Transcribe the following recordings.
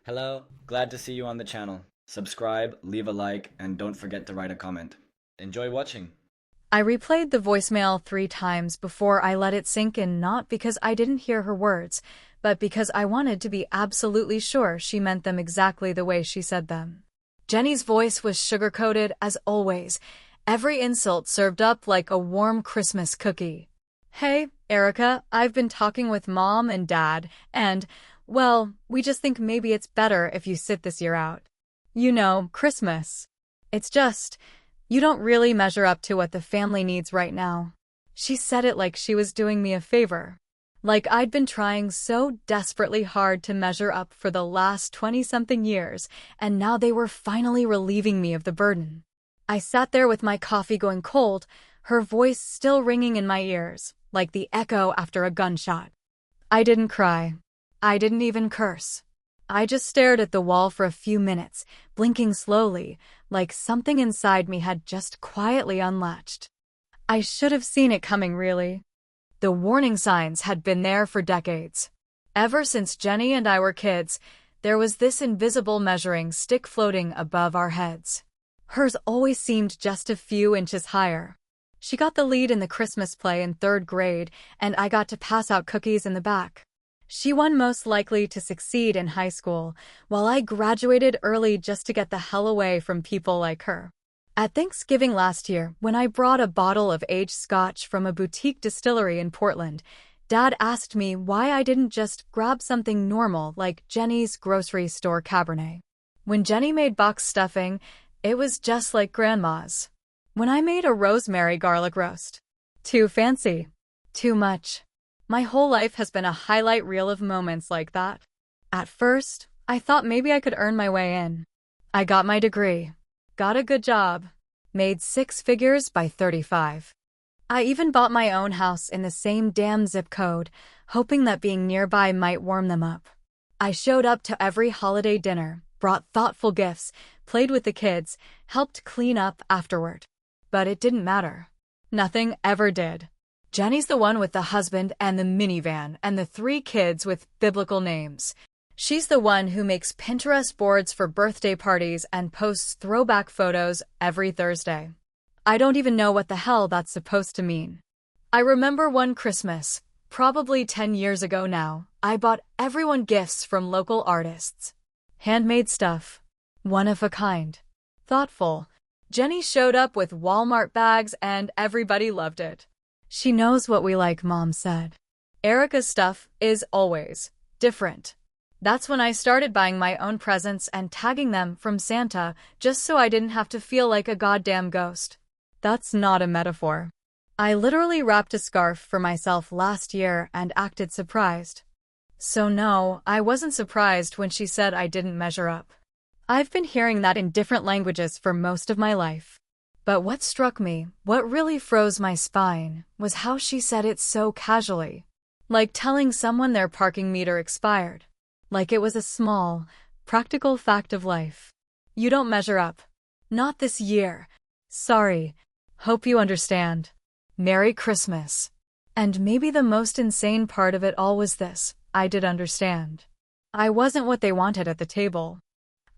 Hello, glad to see you on the channel. Subscribe, leave a like, and don't forget to write a comment. Enjoy watching. I replayed the voicemail 3 times before I let it sink in, not because I didn't hear her words, but because I wanted to be absolutely sure she meant them exactly the way she said them. Jenny's voice was sugar-coated as always, every insult served up like a warm Christmas cookie. Hey, Erica, I've been talking with Mom and Dad, and, well, we just think maybe it's better if you sit this year out. You know, Christmas. It's just, you don't really measure up to what the family needs right now. She said it like she was doing me a favor. Like I'd been trying so desperately hard to measure up for the last 20-something years, and now they were finally relieving me of the burden. I sat there with my coffee going cold, her voice still ringing in my ears, like the echo after a gunshot. I didn't cry. I didn't even curse. I just stared at the wall for a few minutes, blinking slowly, like something inside me had just quietly unlatched. I should have seen it coming, really. The warning signs had been there for decades. Ever since Jenny and I were kids, there was this invisible measuring stick floating above our heads. Hers always seemed just a few inches higher. She got the lead in the Christmas play in 3rd grade, and I got to pass out cookies in the back. She won most likely to succeed in high school, while I graduated early just to get the hell away from people like her. At Thanksgiving last year, when I brought a bottle of aged scotch from a boutique distillery in Portland, Dad asked me why I didn't just grab something normal like Jenny's grocery store Cabernet. When Jenny made box stuffing, it was just like Grandma's. When I made a rosemary garlic roast, too fancy. Too much. My whole life has been a highlight reel of moments like that. At first, I thought maybe I could earn my way in. I got my degree. Got a good job. Made 6 figures by 35. I even bought my own house in the same damn zip code, hoping that being nearby might warm them up. I showed up to every holiday dinner, brought thoughtful gifts, played with the kids, helped clean up afterward. But it didn't matter. Nothing ever did. Jenny's the one with the husband and the minivan and the 3 kids with biblical names. She's the one who makes Pinterest boards for birthday parties and posts throwback photos every Thursday. I don't even know what the hell that's supposed to mean. I remember one Christmas, probably 10 years ago now, I bought everyone gifts from local artists. Handmade stuff. One of a kind. Thoughtful. Jenny showed up with Walmart bags and everybody loved it. She knows what we like, Mom said. Erica's stuff is always different. That's when I started buying my own presents and tagging them from Santa just so I didn't have to feel like a goddamn ghost. That's not a metaphor. I literally wrapped a scarf for myself last year and acted surprised. So no, I wasn't surprised when she said I didn't measure up. I've been hearing that in different languages for most of my life. But what struck me, what really froze my spine, was how she said it so casually. Like telling someone their parking meter expired. Like it was a small, practical fact of life. You don't measure up. Not this year. Sorry. Hope you understand. Merry Christmas. And maybe the most insane part of it all was this: I did understand. I wasn't what they wanted at the table.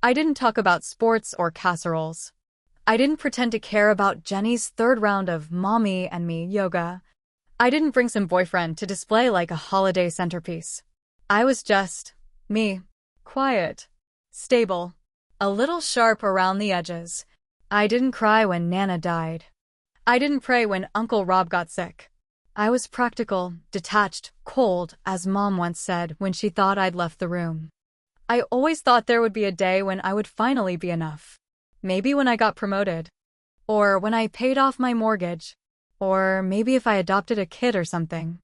I didn't talk about sports or casseroles. I didn't pretend to care about Jenny's 3rd round of mommy and me yoga. I didn't bring some boyfriend to display like a holiday centerpiece. I was just me. Quiet. Stable. A little sharp around the edges. I didn't cry when Nana died. I didn't pray when Uncle Rob got sick. I was practical, detached, cold, as Mom once said when she thought I'd left the room. I always thought there would be a day when I would finally be enough. Maybe when I got promoted. Or when I paid off my mortgage. Or maybe if I adopted a kid or something.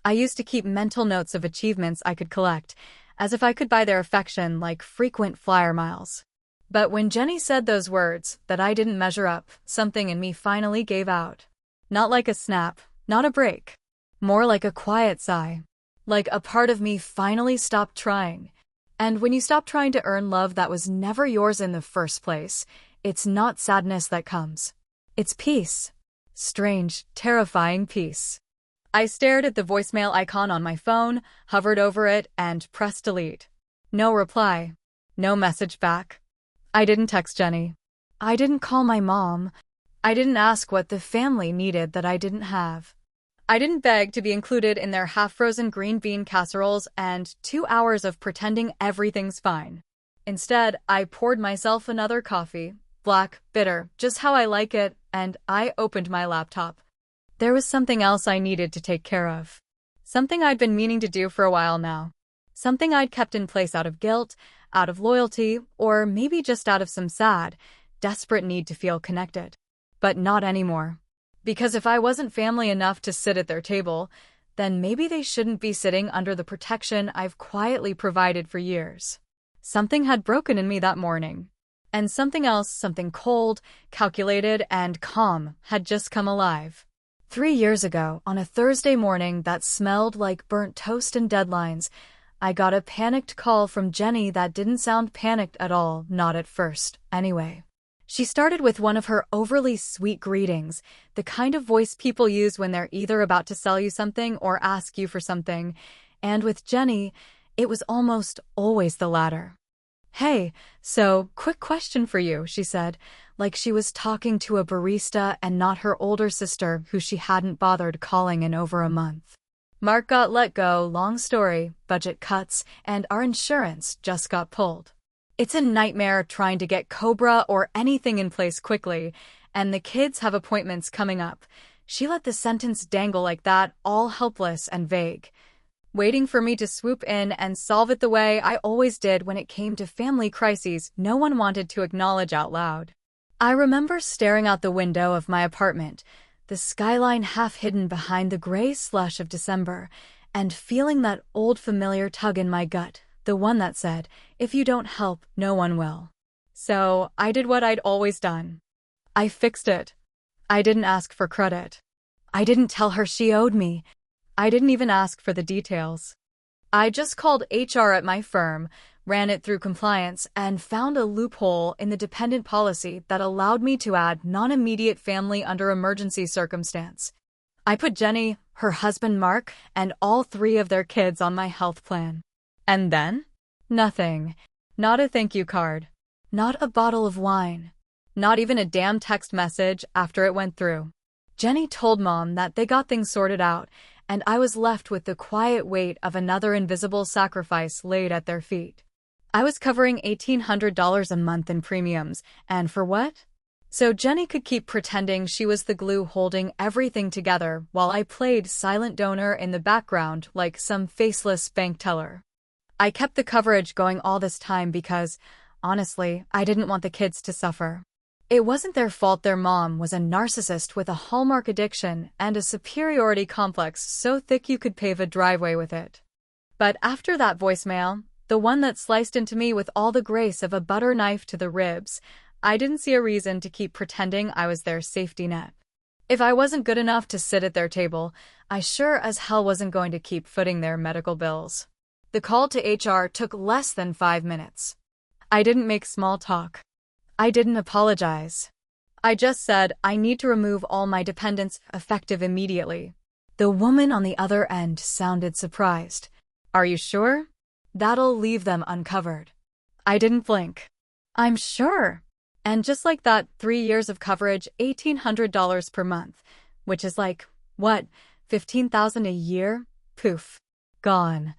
I used to keep mental notes of achievements I could collect, as if I could buy their affection like frequent flyer miles. But when Jenny said those words, that I didn't measure up, something in me finally gave out. Not like a snap, not a break. More like a quiet sigh. Like a part of me finally stopped trying. And when you stop trying to earn love that was never yours in the first place, it's not sadness that comes. It's peace. Strange, terrifying peace. I stared at the voicemail icon on my phone, hovered over it, and pressed delete. No reply. No message back. I didn't text Jenny. I didn't call my mom. I didn't ask what the family needed that I didn't have. I didn't beg to be included in their half-frozen green bean casseroles and 2 hours of pretending everything's fine. Instead, I poured myself another coffee, black, bitter, just how I like it, and I opened my laptop. There was something else I needed to take care of. Something I'd been meaning to do for a while now. Something I'd kept in place out of guilt, out of loyalty, or maybe just out of some sad, desperate need to feel connected. But not anymore. Because if I wasn't family enough to sit at their table, then maybe they shouldn't be sitting under the protection I've quietly provided for years. Something had broken in me that morning. And something else, something cold, calculated, and calm, had just come alive. 3 years ago, on a Thursday morning that smelled like burnt toast and deadlines, I got a panicked call from Jenny that didn't sound panicked at all, not at first, anyway. She started with one of her overly sweet greetings, the kind of voice people use when they're either about to sell you something or ask you for something, and with Jenny, it was almost always the latter. "Hey, so, quick question for you," she said, like she was talking to a barista and not her older sister who she hadn't bothered calling in over a month. Mark got let go, long story, budget cuts, and our insurance just got pulled. It's a nightmare trying to get Cobra or anything in place quickly, and the kids have appointments coming up. She let the sentence dangle like that, all helpless and vague, waiting for me to swoop in and solve it the way I always did when it came to family crises no one wanted to acknowledge out loud. I remember staring out the window of my apartment, the skyline half hidden behind the gray slush of December, and feeling that old familiar tug in my gut, the one that said, if you don't help, no one will. So I did what I'd always done. I fixed it. I didn't ask for credit. I didn't tell her she owed me. I didn't even ask for the details. I just called HR at my firm, ran it through compliance, and found a loophole in the dependent policy that allowed me to add non-immediate family under emergency circumstance. I put Jenny, her husband Mark, and all 3 of their kids on my health plan. And then? Nothing. Not a thank you card. Not a bottle of wine. Not even a damn text message after it went through. Jenny told Mom that they got things sorted out, and I was left with the quiet weight of another invisible sacrifice laid at their feet. I was covering $1,800 a month in premiums, and for what? So Jenny could keep pretending she was the glue holding everything together while I played silent donor in the background like some faceless bank teller. I kept the coverage going all this time because, honestly, I didn't want the kids to suffer. It wasn't their fault their mom was a narcissist with a hallmark addiction and a superiority complex so thick you could pave a driveway with it. But after that voicemail, the one that sliced into me with all the grace of a butter knife to the ribs, I didn't see a reason to keep pretending I was their safety net. If I wasn't good enough to sit at their table, I sure as hell wasn't going to keep footing their medical bills. The call to HR took less than 5 minutes. I didn't make small talk. I didn't apologize. I just said I need to remove all my dependents, effective immediately. The woman on the other end sounded surprised. Are you sure? That'll leave them uncovered. I didn't blink. I'm sure. And just like that, 3 years of coverage, $1,800 per month, which is like, what, $15,000 a year? Poof. Gone.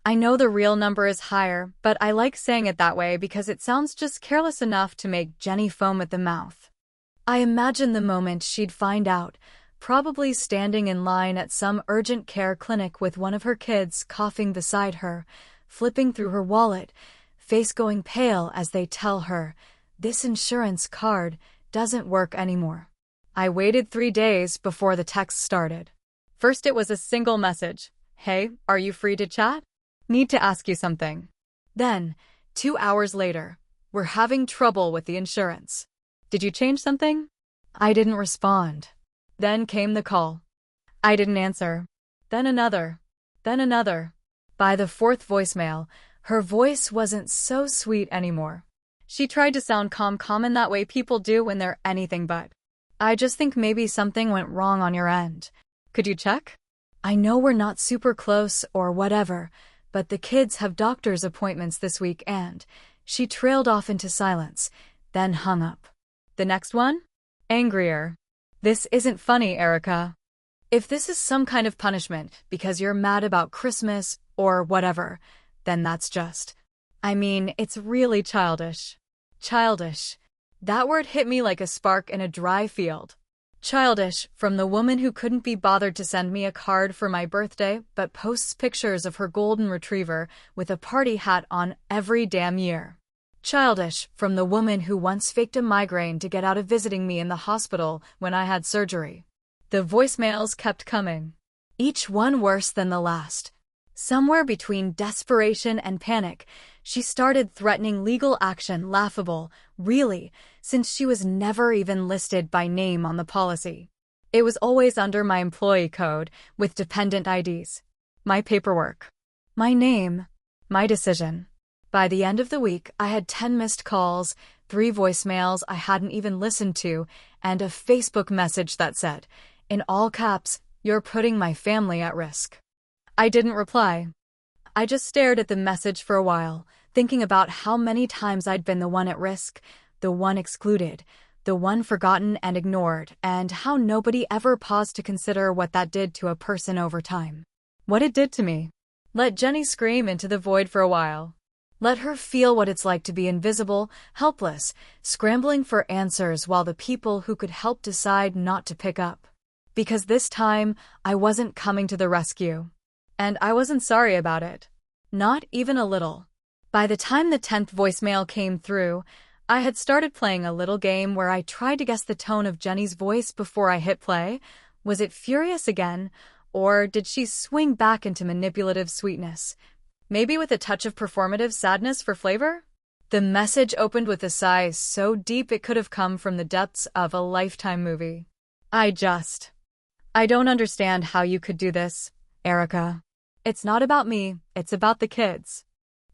I know the real number is higher, but I like saying it that way because it sounds just careless enough to make Jenny foam at the mouth. I imagine the moment she'd find out, probably standing in line at some urgent care clinic with one of her kids coughing beside her, flipping through her wallet, face going pale as they tell her, this insurance card doesn't work anymore. I waited 3 days before the text started. First it was a single message. Hey, are you free to chat? Need to ask you something. Then, 2 hours later, we're having trouble with the insurance. Did you change something? I didn't respond. Then came the call. I didn't answer. Then another. Then another. By the 4th voicemail, her voice wasn't so sweet anymore. She tried to sound calm in that way people do when they're anything but. I just think maybe something went wrong on your end. Could you check? I know we're not super close or whatever, but the kids have doctor's appointments this week and, She trailed off into silence, then hung up. The next one? Angrier. This isn't funny, Erica. If this is some kind of punishment because you're mad about Christmas or whatever, then that's just. I mean, it's really childish. Childish. That word hit me like a spark in a dry field. Childish, from the woman who couldn't be bothered to send me a card for my birthday but posts pictures of her golden retriever with a party hat on every damn year. Childish, from the woman who once faked a migraine to get out of visiting me in the hospital when I had surgery. The voicemails kept coming, each one worse than the last. Somewhere between desperation and panic, she started threatening legal action. Laughable, really, since she was never even listed by name on the policy. It was always under my employee code, with dependent IDs. My paperwork. My name. My decision. By the end of the week, I had 10 missed calls, 3 voicemails I hadn't even listened to, and a Facebook message that said, in all caps, "You're putting my family at risk." I didn't reply. I just stared at the message for a while, thinking about how many times I'd been the one at risk, the one excluded, the one forgotten and ignored, and how nobody ever paused to consider what that did to a person over time. What it did to me. Let Jenny scream into the void for a while. Let her feel what it's like to be invisible, helpless, scrambling for answers while the people who could help decide not to pick up. Because this time, I wasn't coming to the rescue. And I wasn't sorry about it. Not even a little. By the time the 10th voicemail came through, I had started playing a little game where I tried to guess the tone of Jenny's voice before I hit play. Was it furious again, or did she swing back into manipulative sweetness? Maybe with a touch of performative sadness for flavor? The message opened with a sigh so deep it could have come from the depths of a Lifetime movie. I don't understand how you could do this, Erica. It's not about me, it's about the kids.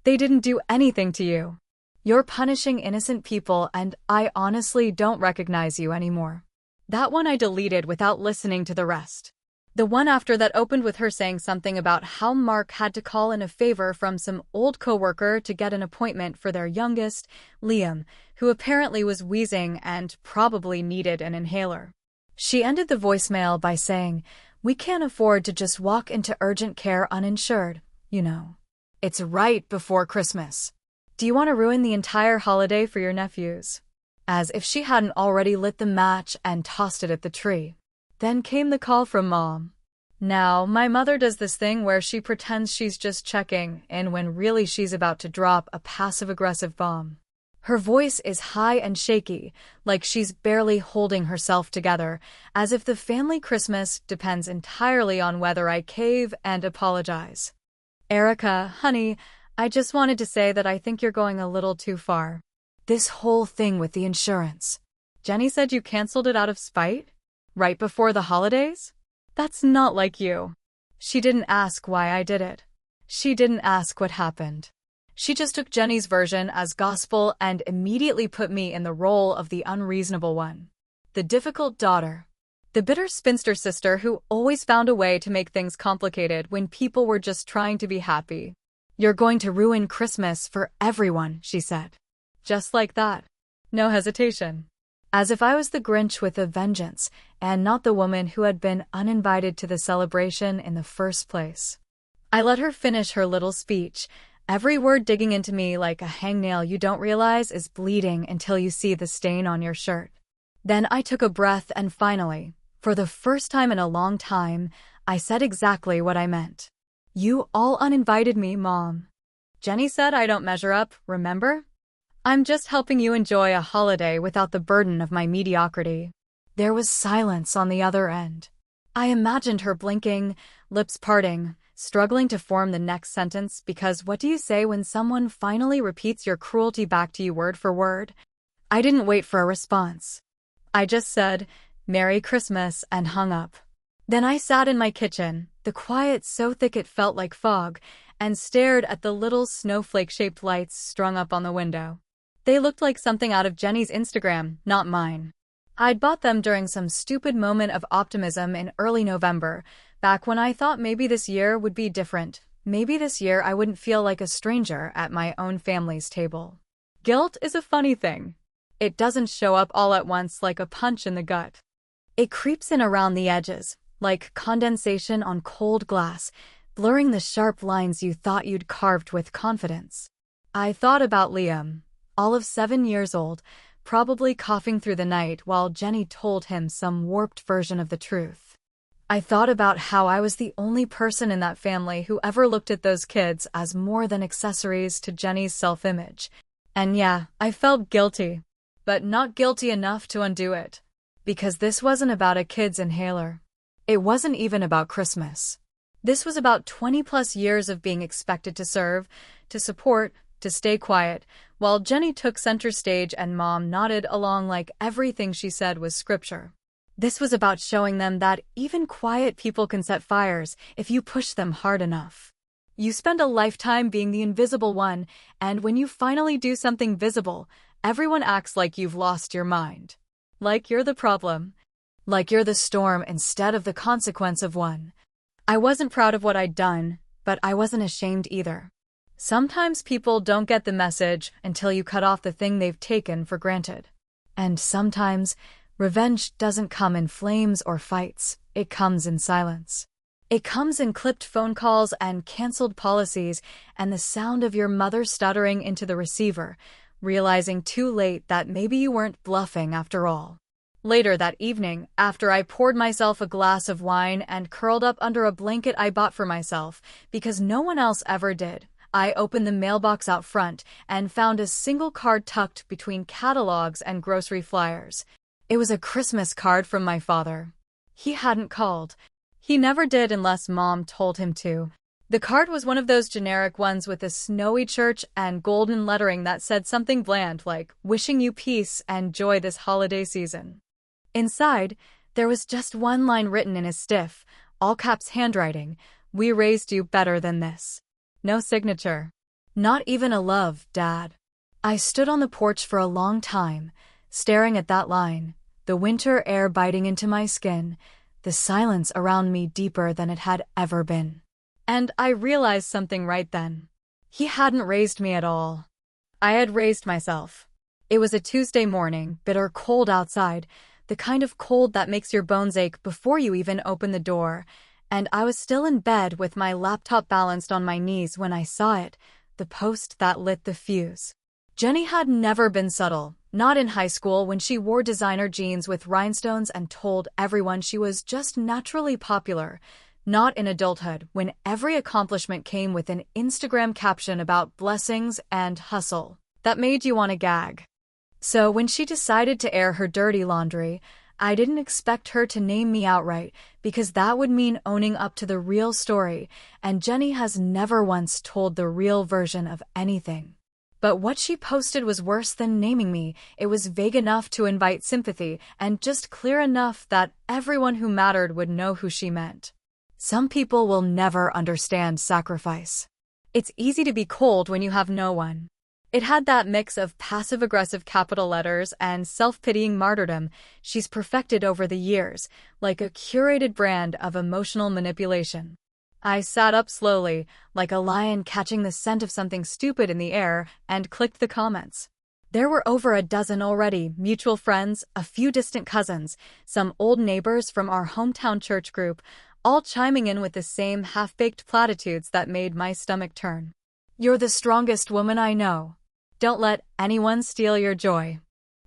They didn't do anything to you. You're punishing innocent people, and I honestly don't recognize you anymore. That one I deleted without listening to the rest. The one after that opened with her saying something about how Mark had to call in a favor from some old coworker to get an appointment for their youngest, Liam, who apparently was wheezing and probably needed an inhaler. She ended the voicemail by saying, "We can't afford to just walk into urgent care uninsured, you know. It's right before Christmas. Do you want to ruin the entire holiday for your nephews?" As if she hadn't already lit the match and tossed it at the tree. Then came the call from Mom. Now, my mother does this thing where she pretends she's just checking in when really she's about to drop a passive-aggressive bomb. Her voice is high and shaky, like she's barely holding herself together, as if the family Christmas depends entirely on whether I cave and apologize. "Erica, honey, I just wanted to say that I think you're going a little too far. This whole thing with the insurance. Jenny said you canceled it out of spite? Right before the holidays? That's not like you. She didn't ask why I did it. She didn't ask what happened. She just took Jenny's version as gospel and immediately put me in the role of the unreasonable one. The difficult daughter. The bitter spinster sister who always found a way to make things complicated when people were just trying to be happy. You're going to ruin Christmas for everyone, she said. Just like that. No hesitation. As if I was the Grinch with a vengeance, and not the woman who had been uninvited to the celebration in the first place. I let her finish her little speech, every word digging into me like a hangnail you don't realize is bleeding until you see the stain on your shirt. Then I took a breath and finally, for the first time in a long time, I said exactly what I meant. You all uninvited me, Mom. Jenny said I don't measure up, remember? I'm just helping you enjoy a holiday without the burden of my mediocrity. There was silence on the other end. I imagined her blinking, lips parting, struggling to form the next sentence because what do you say when someone finally repeats your cruelty back to you word for word? I didn't wait for a response. I just said, "Merry Christmas," and hung up. Then I sat in my kitchen, the quiet so thick it felt like fog, and stared at the little snowflake-shaped lights strung up on the window. They looked like something out of Jenny's Instagram, not mine. I'd bought them during some stupid moment of optimism in early November, back when I thought maybe this year would be different. Maybe this year I wouldn't feel like a stranger at my own family's table. Guilt is a funny thing. It doesn't show up all at once like a punch in the gut. It creeps in around the edges, like condensation on cold glass, blurring the sharp lines you thought you'd carved with confidence. I thought about Liam, all of 7 years old, probably coughing through the night while Jenny told him some warped version of the truth. I thought about how I was the only person in that family who ever looked at those kids as more than accessories to Jenny's self-image. And yeah, I felt guilty, but not guilty enough to undo it. Because this wasn't about a kid's inhaler. It wasn't even about Christmas. This was about 20+ years of being expected to serve, to support, to stay quiet, while Jenny took center stage and Mom nodded along like everything she said was scripture. This was about showing them that even quiet people can set fires if you push them hard enough. You spend a lifetime being the invisible one, and when you finally do something visible, everyone acts like you've lost your mind. Like you're the problem. Like you're the storm instead of the consequence of one. I wasn't proud of what I'd done, but I wasn't ashamed either. Sometimes people don't get the message until you cut off the thing they've taken for granted. And sometimes, revenge doesn't come in flames or fights, it comes in silence. It comes in clipped phone calls and canceled policies and the sound of your mother stuttering into the receiver, realizing too late that maybe you weren't bluffing after all. Later that evening, after I poured myself a glass of wine and curled up under a blanket I bought for myself because no one else ever did, I opened the mailbox out front and found a single card tucked between catalogs and grocery flyers. It was a Christmas card from my father. He hadn't called. He never did unless Mom told him to. The card was one of those generic ones with a snowy church and golden lettering that said something bland like, "Wishing you peace and joy this holiday season." Inside, there was just one line written in his stiff, all-caps handwriting, "We raised you better than this." No signature. Not even a love, Dad. I stood on the porch for a long time, staring at that line, the winter air biting into my skin, the silence around me deeper than it had ever been. And I realized something right then. He hadn't raised me at all. I had raised myself. It was a Tuesday morning, bitter cold outside, the kind of cold that makes your bones ache before you even open the door, and I was still in bed with my laptop balanced on my knees when I saw it, the post that lit the fuse. Jenny had never been subtle, not in high school when she wore designer jeans with rhinestones and told everyone she was just naturally popular, not in adulthood when every accomplishment came with an Instagram caption about blessings and hustle that made you want to gag. So when she decided to air her dirty laundry, I didn't expect her to name me outright because that would mean owning up to the real story, and Jenny has never once told the real version of anything. But what she posted was worse than naming me. It was vague enough to invite sympathy and just clear enough that everyone who mattered would know who she meant. Some people will never understand sacrifice. It's easy to be cold when you have no one. It had that mix of passive-aggressive capital letters and self-pitying martyrdom she's perfected over the years, like a curated brand of emotional manipulation. I sat up slowly, like a lion catching the scent of something stupid in the air, and clicked the comments. There were over a dozen already, mutual friends, a few distant cousins, some old neighbors from our hometown church group, all chiming in with the same half-baked platitudes that made my stomach turn. "You're the strongest woman I know. Don't let anyone steal your joy.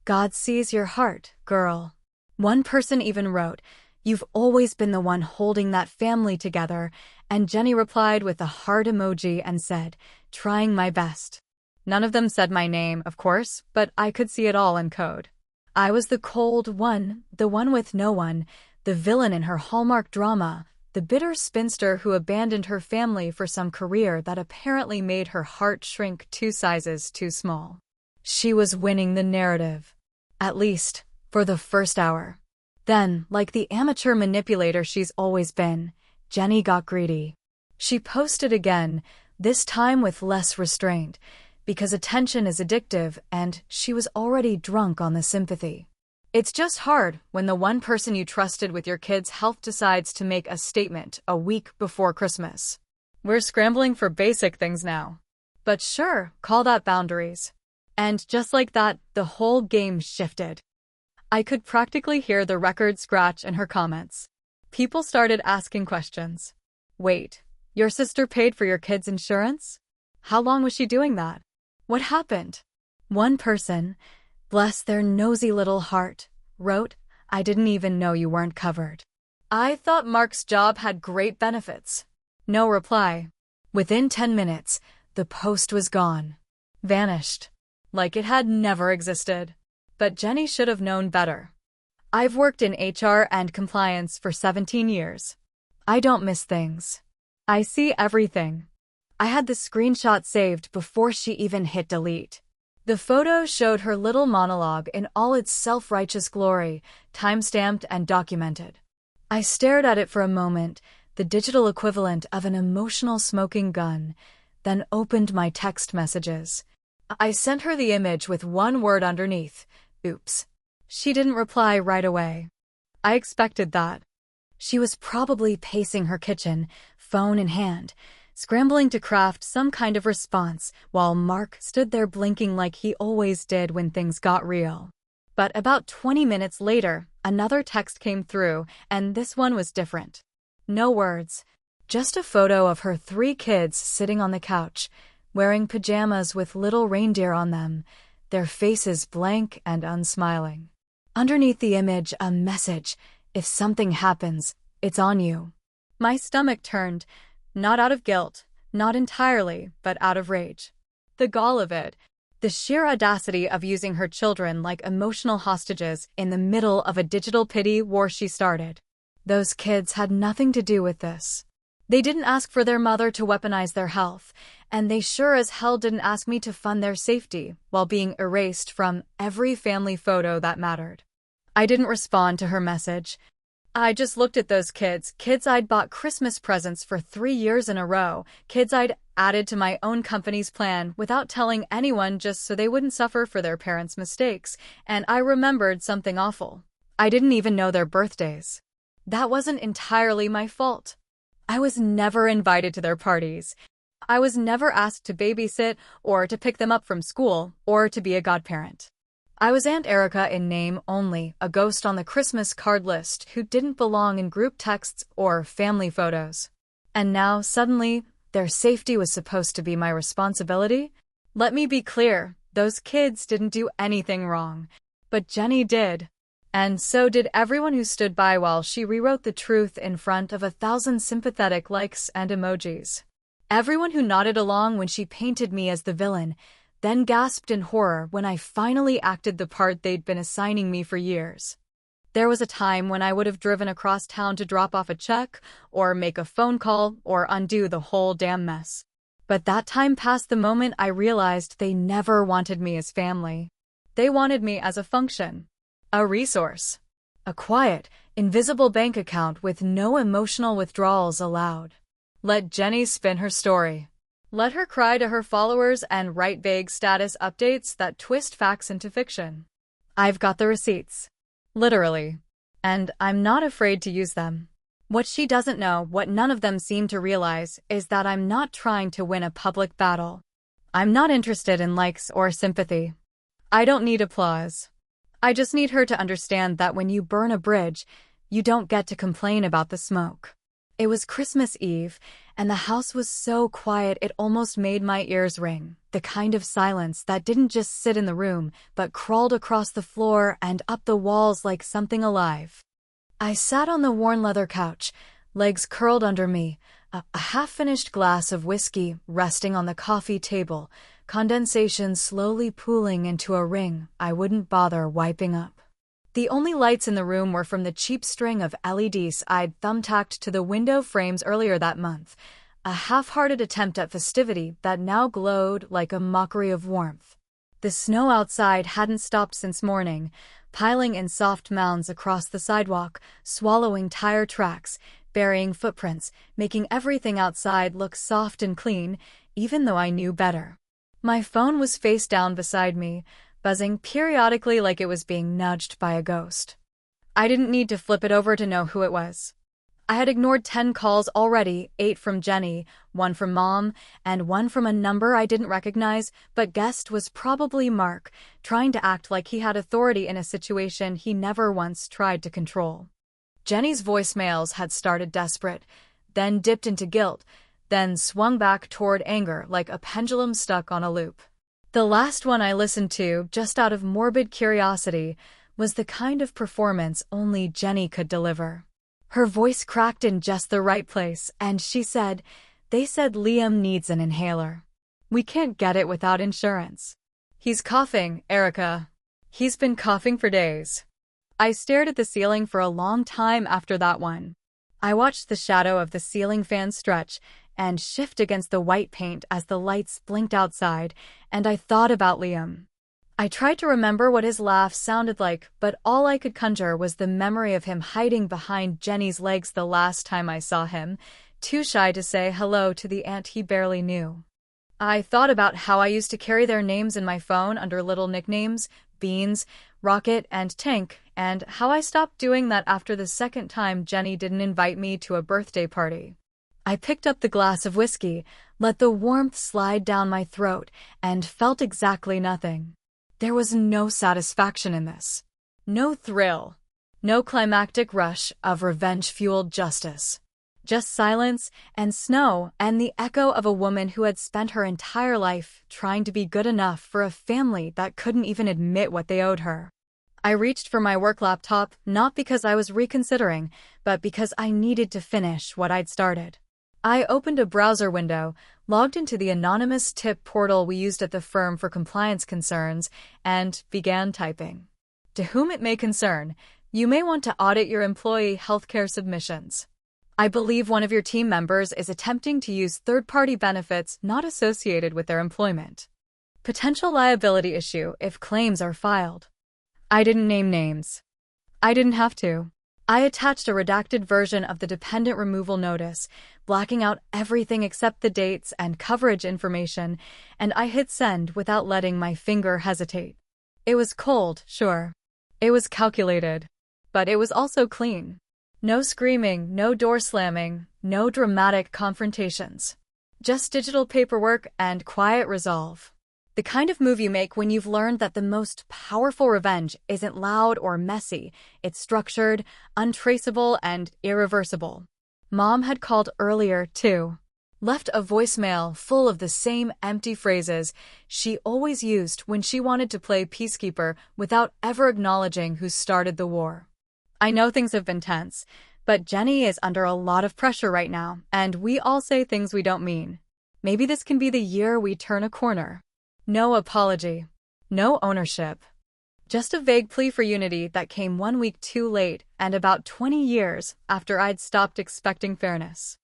God sees your heart, girl." One person even wrote, "You've always been the one holding that family together," and Jenny replied with a heart emoji and said, "Trying my best." None of them said my name, of course, but I could see it all in code. I was the cold one, the one with no one, the villain in her Hallmark drama, the bitter spinster who abandoned her family for some career that apparently made her heart shrink 2 sizes too small. She was winning the narrative. At least, for the first hour. Then, like the amateur manipulator she's always been, Jenny got greedy. She posted again, this time with less restraint, because attention is addictive and she was already drunk on the sympathy. It's just hard when the one person you trusted with your kids' health decides to make a statement a week before Christmas. We're scrambling for basic things now. But sure, call that boundaries. And just like that, the whole game shifted. I could practically hear the record scratch in her comments. People started asking questions. Wait, your sister paid for your kid's insurance? How long was she doing that? What happened? One person, bless their nosy little heart, wrote, I didn't even know you weren't covered. I thought Mark's job had great benefits. No reply. Within 10 minutes, the post was gone. Vanished. Like it had never existed. But Jenny should have known better. I've worked in HR and compliance for 17 years. I don't miss things. I see everything. I had the screenshot saved before she even hit delete. The photo showed her little monologue in all its self-righteous glory, time-stamped and documented. I stared at it for a moment, the digital equivalent of an emotional smoking gun, then opened my text messages. I sent her the image with one word underneath, oops. She didn't reply right away. I expected that. She was probably pacing her kitchen, phone in hand, scrambling to craft some kind of response while Mark stood there blinking like he always did when things got real. But about 20 minutes later, another text came through, and this one was different. No words, just a photo of her 3 kids sitting on the couch, wearing pajamas with little reindeer on them, their faces blank and unsmiling. Underneath the image, a message, if something happens, it's on you. My stomach turned, not out of guilt, not entirely, but out of rage. The gall of it, the sheer audacity of using her children like emotional hostages in the middle of a digital pity war she started. Those kids had nothing to do with this. They didn't ask for their mother to weaponize their health, and they sure as hell didn't ask me to fund their safety while being erased from every family photo that mattered. I didn't respond to her message. I just looked at those kids I'd bought Christmas presents for 3 years in a row, kids I'd added to my own company's plan without telling anyone just so they wouldn't suffer for their parents' mistakes, and I remembered something awful. I didn't even know their birthdays. That wasn't entirely my fault. I was never invited to their parties. I was never asked to babysit or to pick them up from school or to be a godparent. I was Aunt Erica in name only, a ghost on the Christmas card list who didn't belong in group texts or family photos. And now, suddenly, their safety was supposed to be my responsibility? Let me be clear, those kids didn't do anything wrong. But Jenny did. And so did everyone who stood by while she rewrote the truth in front of 1,000 sympathetic likes and emojis. Everyone who nodded along when she painted me as the villain, then gasped in horror when I finally acted the part they'd been assigning me for years. There was a time when I would have driven across town to drop off a check, or make a phone call, or undo the whole damn mess. But that time passed the moment I realized they never wanted me as family. They wanted me as a function. A resource. A quiet, invisible bank account with no emotional withdrawals allowed. Let Jenny spin her story. Let her cry to her followers and write vague status updates that twist facts into fiction. I've got the receipts. Literally. And I'm not afraid to use them. What she doesn't know, what none of them seem to realize, is that I'm not trying to win a public battle. I'm not interested in likes or sympathy. I don't need applause. I just need her to understand that when you burn a bridge, you don't get to complain about the smoke. It was Christmas Eve, and the house was so quiet it almost made my ears ring, the kind of silence that didn't just sit in the room, but crawled across the floor and up the walls like something alive. I sat on the worn leather couch, legs curled under me, a half-finished glass of whiskey resting on the coffee table, condensation slowly pooling into a ring I wouldn't bother wiping up. The only lights in the room were from the cheap string of LEDs I'd thumbtacked to the window frames earlier that month, a half-hearted attempt at festivity that now glowed like a mockery of warmth. The snow outside hadn't stopped since morning, piling in soft mounds across the sidewalk, swallowing tire tracks, burying footprints, making everything outside look soft and clean, even though I knew better. My phone was face down beside me, buzzing periodically like it was being nudged by a ghost. I didn't need to flip it over to know who it was. I had ignored 10 calls already, 8 from Jenny, 1 from Mom, and 1 from a number I didn't recognize, but guessed was probably Mark, trying to act like he had authority in a situation he never once tried to control. Jenny's voicemails had started desperate, then dipped into guilt, then swung back toward anger like a pendulum stuck on a loop. The last one I listened to, just out of morbid curiosity, was the kind of performance only Jenny could deliver. Her voice cracked in just the right place, and she said, "They said Liam needs an inhaler. We can't get it without insurance. He's coughing, Erica. He's been coughing for days." I stared at the ceiling for a long time after that one. I watched the shadow of the ceiling fan stretch and shift against the white paint as the lights blinked outside, and I thought about Liam. I tried to remember what his laugh sounded like, but all I could conjure was the memory of him hiding behind Jenny's legs the last time I saw him, too shy to say hello to the aunt he barely knew. I thought about how I used to carry their names in my phone under little nicknames, Beans, Rocket, and Tank, and how I stopped doing that after the second time Jenny didn't invite me to a birthday party. I picked up the glass of whiskey, let the warmth slide down my throat, and felt exactly nothing. There was no satisfaction in this. No thrill. No climactic rush of revenge-fueled justice. Just silence and snow and the echo of a woman who had spent her entire life trying to be good enough for a family that couldn't even admit what they owed her. I reached for my work laptop, not because I was reconsidering, but because I needed to finish what I'd started. I opened a browser window, logged into the anonymous tip portal we used at the firm for compliance concerns, and began typing. To whom it may concern, you may want to audit your employee healthcare submissions. I believe one of your team members is attempting to use third-party benefits not associated with their employment. Potential liability issue if claims are filed. I didn't name names. I didn't have to. I attached a redacted version of the dependent removal notice, blacking out everything except the dates and coverage information, and I hit send without letting my finger hesitate. It was cold, sure. It was calculated. But it was also clean. No screaming, no door slamming, no dramatic confrontations. Just digital paperwork and quiet resolve. The kind of move you make when you've learned that the most powerful revenge isn't loud or messy, it's structured, untraceable, and irreversible. Mom had called earlier, too. Left a voicemail full of the same empty phrases she always used when she wanted to play peacekeeper without ever acknowledging who started the war. I know things have been tense, but Jenny is under a lot of pressure right now, and we all say things we don't mean. Maybe this can be the year we turn a corner. No apology. No ownership. Just a vague plea for unity that came 1 week too late and about 20 years after I'd stopped expecting fairness.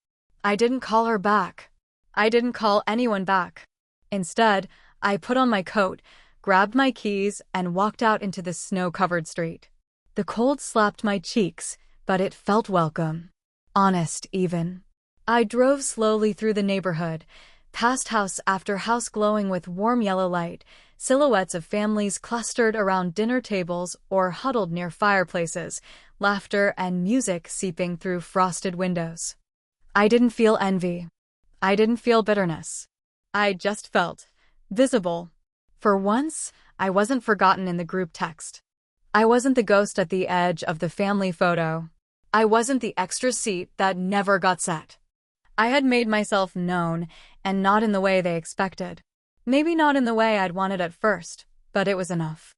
I didn't call her back. I didn't call anyone back. Instead, I put on my coat, grabbed my keys, and walked out into the snow-covered street. The cold slapped my cheeks, but it felt welcome. Honest, even. I drove slowly through the neighborhood, past house after house glowing with warm yellow light, silhouettes of families clustered around dinner tables or huddled near fireplaces, laughter and music seeping through frosted windows. I didn't feel envy. I didn't feel bitterness. I just felt visible. For once, I wasn't forgotten in the group text. I wasn't the ghost at the edge of the family photo. I wasn't the extra seat that never got set. I had made myself known, and not in the way they expected. Maybe not in the way I'd wanted at first, but it was enough.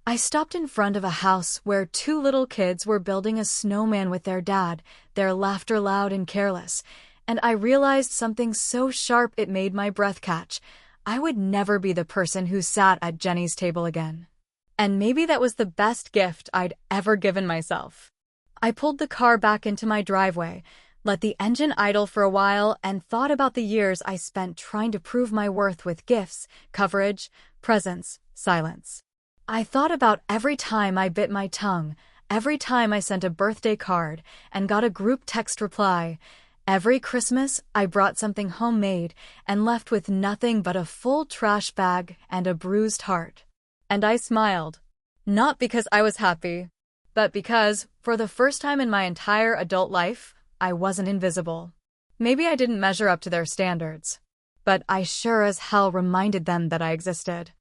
I stopped in front of a house where 2 little kids were building a snowman with their dad, their laughter loud and careless, and I realized something so sharp it made my breath catch. I would never be the person who sat at Jenny's table again. And maybe that was the best gift I'd ever given myself. I pulled the car back into my driveway, let the engine idle for a while, and thought about the years I spent trying to prove my worth with gifts, coverage, presence, silence. I thought about every time I bit my tongue, every time I sent a birthday card and got a group text reply, every Christmas I brought something homemade and left with nothing but a full trash bag and a bruised heart. And I smiled. Not because I was happy, but because, for the first time in my entire adult life, I wasn't invisible. Maybe I didn't measure up to their standards, but I sure as hell reminded them that I existed.